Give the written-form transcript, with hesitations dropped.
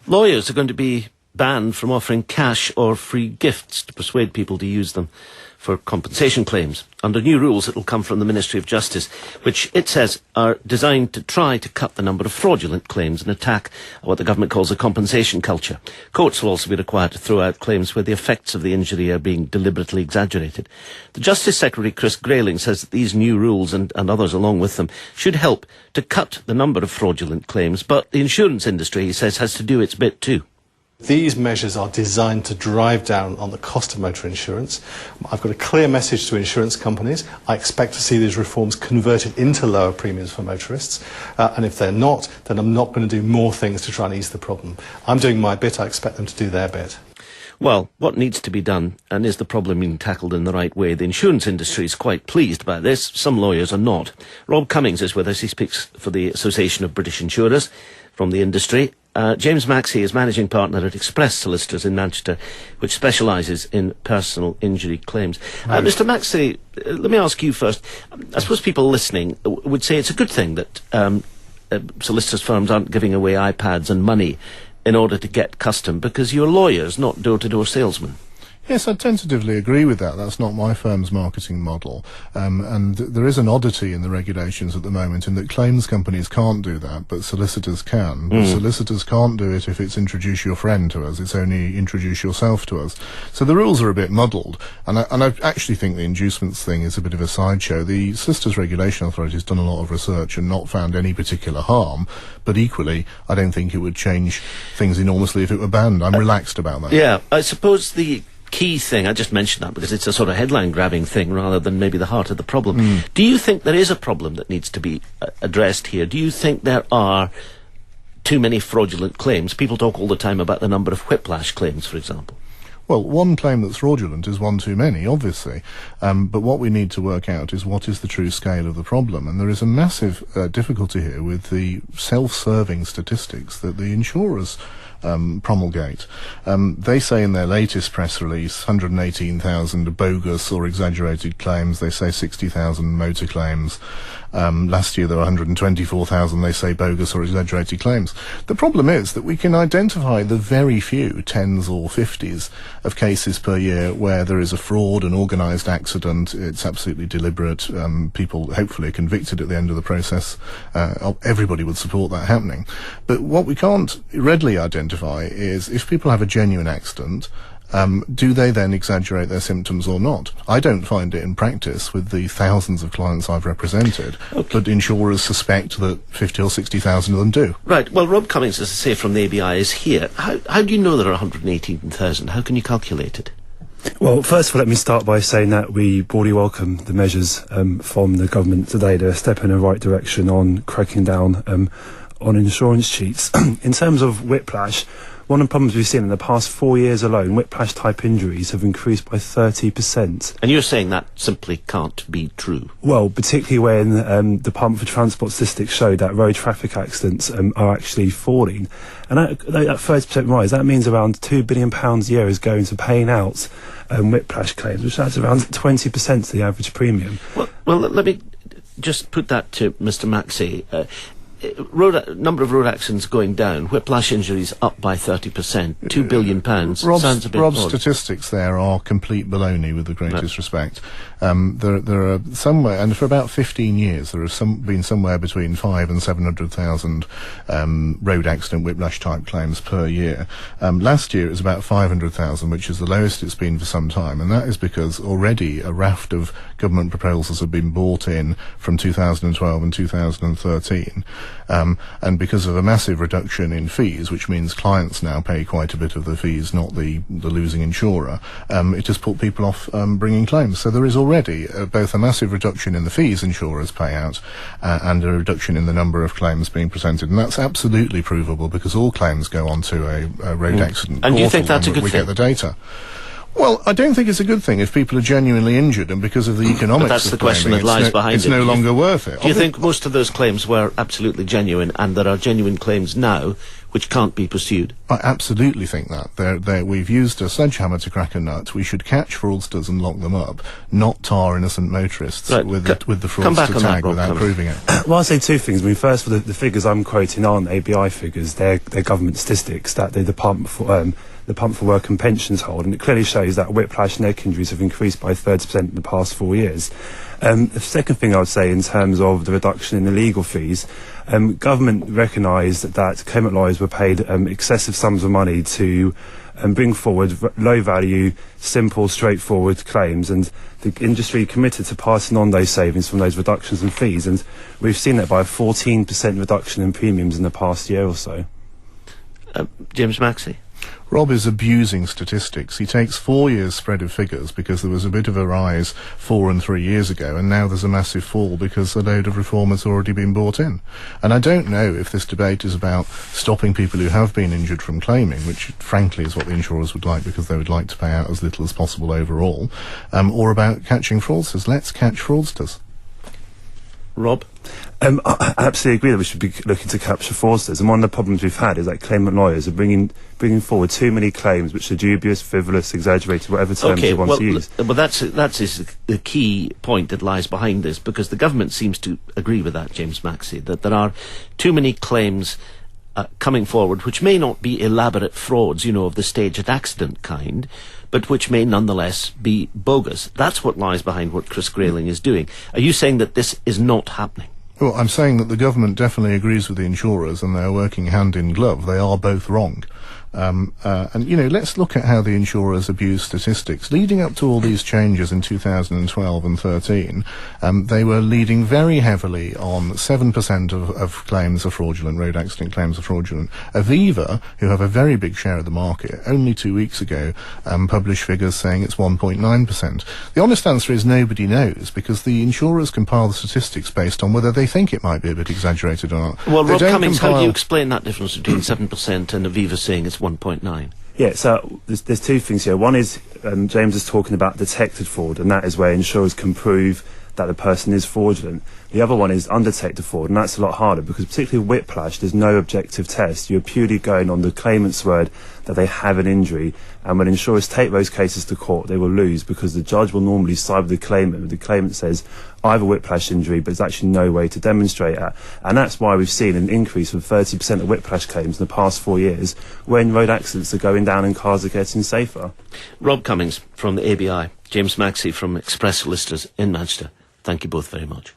Lawyers are going to be banned from offering cash or free gifts to persuade people to use them for compensation claims. Under new rules, it will come from the Ministry of Justice, which it says are designed to try to cut the number of fraudulent claims and attack what the government calls a compensation culture. Courts will also be required to throw out claims where the effects of the injury are being deliberately exaggerated. The Justice Secretary, Chris Grayling, says that these new rules, and others along with them, should help to cut the number of fraudulent claims, but the insurance industry, he says, has to do its bit too. These measures are designed to drive down on the cost of motor insurance. I've got a clear message to insurance companies. I expect to see these reforms converted into lower premiums for motorists. And if they're not, then I'm not going to do more things to try and ease the problem. I'm doing my bit. I expect them to do their bit. Well, what needs to be done, and is the problem being tackled in the right way? The insurance industry is quite pleased by this. Some lawyers are not. Rob Cummings is with us. He speaks for the Association of British Insurers from the industry. James Maxey is managing partner at Express Solicitors in Manchester, which specialises in personal injury claims. Mr. Maxey, let me ask you first. I suppose people listening would say it's a good thing that solicitors' firms aren't giving away iPads and money in order to get custom, because you're lawyers, not door-to-door salesmen. Yes, I tentatively agree with that. That's not my firm's marketing model. And there is an oddity in the regulations at the moment in that claims companies can't do that, but solicitors can. But solicitors can't do it if it's introduce your friend to us. It's only introduce yourself to us. So the rules are a bit muddled. And I actually think the inducements thing is a bit of a sideshow. The Solicitors Regulation Authority has done a lot of research and not found any particular harm. But equally, I don't think it would change things enormously if it were banned. I'm relaxed about that. Yeah, I suppose the key thing, I just mentioned that because it's a sort of headline-grabbing thing rather than maybe the heart of the problem. Do you think there is a problem that needs to be addressed here? Do you think there are too many fraudulent claims? People talk all the time about the number of whiplash claims, for example. Well, one claim that's fraudulent is one too many, obviously. But what we need to work out is what is the true scale of the problem. And there is a massive difficulty here with the self-serving statistics that the insurers promulgate. They say in their latest press release 118,000 bogus or exaggerated claims. They say 60,000 motor claims. Last year there were 124,000, they say, bogus or exaggerated claims. The problem is that we can identify the very few tens or 50s of cases per year where there is a fraud, an organised accident, it's absolutely deliberate, people hopefully are convicted at the end of the process. Everybody would support that happening. But what we can't readily identify is if people have a genuine accident, do they then exaggerate their symptoms or not? I don't find it in practice with the thousands of clients I've represented, but insurers suspect that 50 or 60,000 of them do. Right. Well, Rob Cummings, as I say, from the ABI is here. How do you know there are 118,000? How can you calculate it? Well, first of all, let me start by saying that we broadly welcome the measures from the government today. They're a step in the right direction on cracking down on insurance cheats. In terms of whiplash, one of the problems we've seen in the past 4 years alone, whiplash-type injuries have increased by 30%. And you're saying that simply can't be true? Well, particularly when the Department for Transport statistics show that road traffic accidents are actually falling. And that 30% rise, that means around £2 billion a year is going to paying out whiplash claims, which adds around 20% to the average premium. Well, let me just put that to Mr. Maxey. Number of road accidents going down, whiplash injuries up by 30%, £2 billion. Sounds a bit Rob's odd. Statistics there are complete baloney, with the greatest respect. There are somewhere, and for about 15 years, there have been somewhere between 500,000 and 700,000 road accident whiplash type claims per year. Last year it was about 500,000, which is the lowest it's been for some time, and that is because already a raft of government proposals have been brought in from 2012 and 2013. And because of a massive reduction in fees, which means clients now pay quite a bit of the fees, not the losing insurer, it has put people off bringing claims. So there is already both a massive reduction in the fees insurers pay out and a reduction in the number of claims being presented. And that's absolutely provable because all claims go onto a road accident And portal, do you think that's a good we thing? get the data. Well, I don't think it's a good thing if people are genuinely injured and because of the economics But that's of the question claiming, that lies behind it's it. no longer worth it. Do you think most of those claims were absolutely genuine, and there are genuine claims now which can't be pursued? I absolutely think that. We've used a sledgehammer to crack a nut. We should catch fraudsters and lock them up, not tar innocent motorists Right. with the Come back fraudster on that, tag Rob without Cummings. proving it. Well, I'll say two things. I mean, first, for the figures I'm quoting aren't ABI figures; they're government statistics that the Department for Work and Pensions hold, and it clearly shows that whiplash and neck injuries have increased by 30% in the past 4 years. The second thing I would say in terms of the reduction in the legal fees, government recognised that claimant lawyers were paid excessive sums of money to bring forward low-value, simple, straightforward claims, and the industry committed to passing on those savings from those reductions in fees, and we've seen that by a 14% reduction in premiums in the past year or so. James Maxey? Rob is abusing statistics. He takes 4 years' spread of figures because there was a bit of a rise 4 and 3 years ago, and now there's a massive fall because a load of reform has already been brought in. And I don't know if this debate is about stopping people who have been injured from claiming, which frankly is what the insurers would like because they would like to pay out as little as possible overall, or about catching fraudsters. Let's catch fraudsters. Rob? I absolutely agree that we should be looking to capture fraudsters, and one of the problems we've had is that claimant lawyers are bringing forward too many claims which are dubious, frivolous, exaggerated, whatever terms you want to use. Well, that's the key point that lies behind this, because the government seems to agree with that, James Maxey, that there are too many claims coming forward which may not be elaborate frauds, of the staged accident kind, but which may nonetheless be bogus. That's what lies behind what Chris Grayling is doing. Are you saying that this is not happening? Well, I'm saying that the government definitely agrees with the insurers and they're working hand in glove. They are both wrong. And, let's look at how the insurers abuse statistics. Leading up to all these changes in 2012 and 13, they were leading very heavily on 7% of claims are fraudulent, road accident claims are fraudulent. Aviva, who have a very big share of the market, only 2 weeks ago published figures saying it's 1.9%. The honest answer is nobody knows, because the insurers compile the statistics based on whether they think it might be a bit exaggerated or not. Well, They Rob don't Cummings, how do compile- you explain that difference between 7% and Aviva saying it's 1.9? Yeah, so there's two things here. One is James is talking about detected fraud, and that is where insurers can prove that the person is fraudulent. The other one is undetected fraud, and that's a lot harder because particularly whiplash, there's no objective test. You're purely going on the claimant's word that they have an injury, and when insurers take those cases to court, they will lose because the judge will normally side with the claimant. The claimant says, I have a whiplash injury, but there's actually no way to demonstrate that. And that's why we've seen an increase of 30% of whiplash claims in the past 4 years when road accidents are going down and cars are getting safer. Rob Cummings from the ABI, James Maxey from Express Solicitors in Manchester. Thank you both very much.